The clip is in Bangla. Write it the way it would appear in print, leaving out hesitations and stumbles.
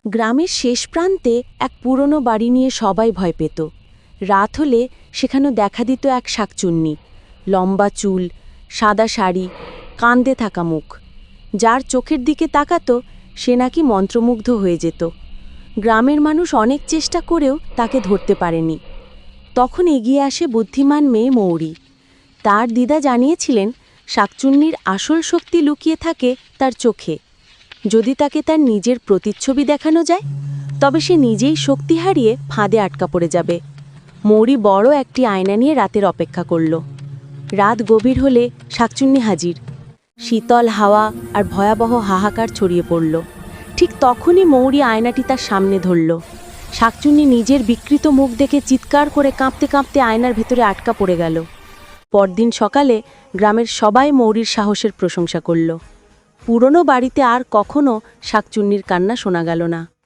গ্রামের শেষ প্রান্তে এক পুরনো বাড়ি নিয়ে সবাই ভয় পেত। রাত হলে সেখানে দেখা দিত এক শাকচুন্নি, লম্বা চুল, সাদা শাড়ি, কান্দে থাকা মুখ। যার চোখের দিকে তাকাতো সে নাকি মন্ত্রমুগ্ধ হয়ে যেত। গ্রামের মানুষ অনেক চেষ্টা করেও তাকে ধরতে পারেনি। তখন এগিয়ে আসে বুদ্ধিমান মেয়ে মৌরি। তার দিদা জানিয়েছিলেন শাকচুন্নির আসল শক্তি লুকিয়ে থাকে তার চোখে। যদি তাকে তার নিজের প্রতিচ্ছবি দেখানো যায় তবে সে নিজেই শক্তি হারিয়ে ফাঁদে আটকা পড়ে যাবে। মৌরি বড় একটি আয়না নিয়ে রাতের অপেক্ষা করল। রাত গভীর হলে শাকচুন্নি হাজির। শীতল হাওয়া আর ভয়াবহ হাহাকার ছড়িয়ে পড়ল। ঠিক তখনই মৌরি আয়নাটি তার সামনে ধরল। শাকচুন্নি নিজের বিকৃত মুখ দেখে চিৎকার করে কাঁপতে কাঁপতে আয়নার ভেতরে আটকা পড়ে গেল। পরদিন সকালে গ্রামের সবাই মৌরির সাহসের প্রশংসা করল। পুরনো বাড়িতে আর কখনো শাকচুন্নির কান্না শোনা গেল না।